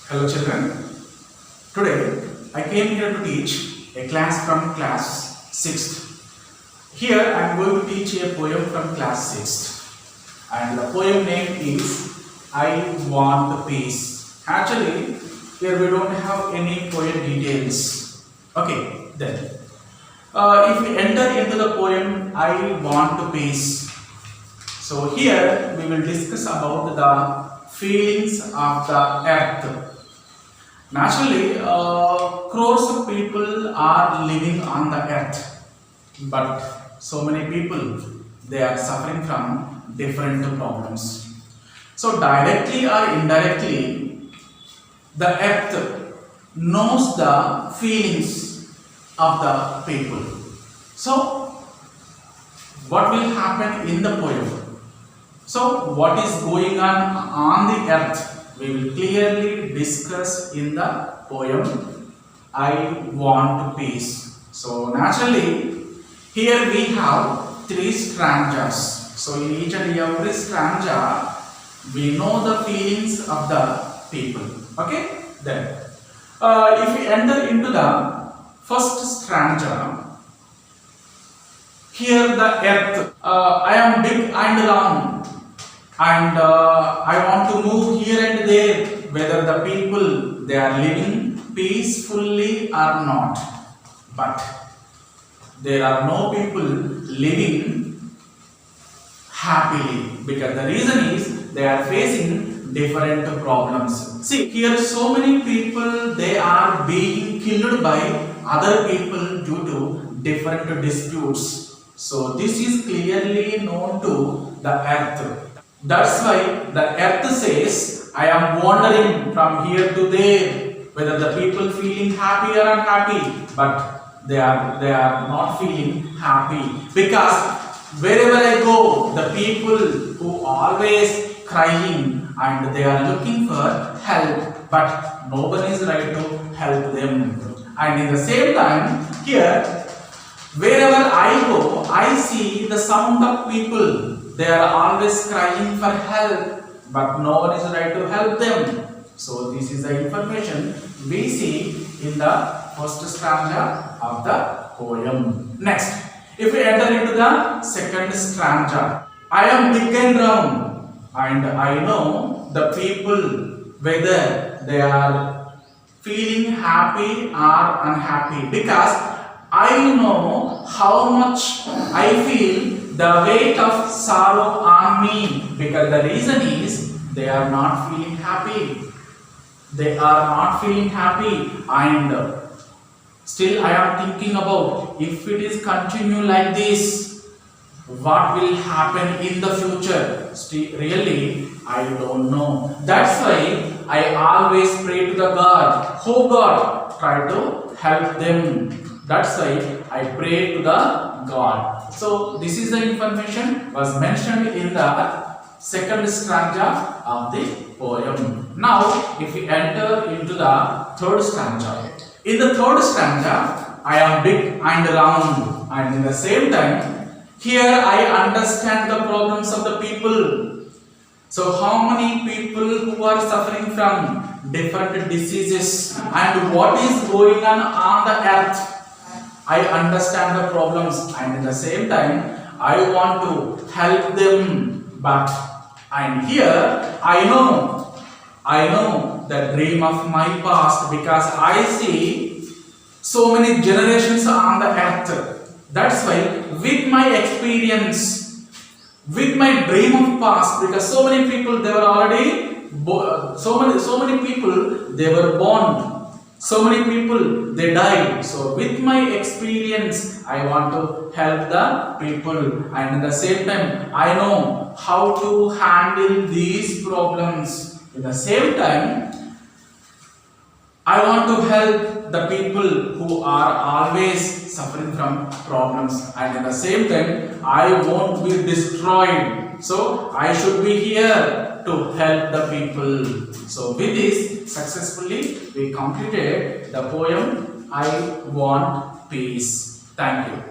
Hello children, today I came here to teach a class from class 6th. Here I am going to teach a poem from class 6th and the poem name is I Want Peace. Actually, here we don't have any poem details. Okay, then if we enter into the poem I Want Peace, so here we will discuss about the feelings of the earth. Naturally, crores of people are living on the earth, but so many people they are suffering from different problems. So directly or indirectly, the earth knows the feelings of the people. So what will happen in the poem? So what is going on the earth? We will clearly discuss in the poem I Want Peace. So naturally, here we have three stanzas. So in each and every stanza, we know the feelings of the people. Okay? Then, if we enter into the first stanza, here the earth, I am big and long. And I want to move here and there, whether the people they are living peacefully or not. But there are no people living happily, because the reason is they are facing different problems. See, here so many people they are being killed by other people due to different disputes. So this is clearly known to the earth. That's why the earth says, I am wandering from here to there, whether the people feeling happy or unhappy, but they are not feeling happy, because wherever I go, the people who always crying and they are looking for help, but no one is right to help them. And in the same time, here, wherever I go, I see the sound of people. They are always crying for help, but no one is right to help them. So this is the information we see in the first stanza of the poem. Next, if we enter into the second stanza, I am big and round, and I know the people whether they are feeling happy or unhappy, because I know how much I feel the weight of sorrow on me, because the reason is they are not feeling happy. They are not feeling happy, and still I am thinking about if it is continue like this, what will happen in the future? Still, really, I don't know. That's why I always pray to the God. Oh God, try to help them. That's why I pray to the God. So this is the information was mentioned in the second stanza of the poem. Now if we enter into the third stanza. In the third stanza, I am big and round, and in the same time, here I understand the problems of the people. So how many people who are suffering from different diseases and what is going on the earth? I understand the problems, and at the same time I want to help them, but and here I know the dream of my past, because I see so many generations on the earth. That's why with my experience, with my dream of past, because so many people they were already so many people they were born. So many people they died. So with my experience, I want to help the people, and at the same time, I know how to handle these problems. At the same time, I want to help the people who are always suffering from problems, and at the same time, I won't be destroyed. So I should be here to help the people. So with this, successfully we completed the poem I Want Peace. Thank you.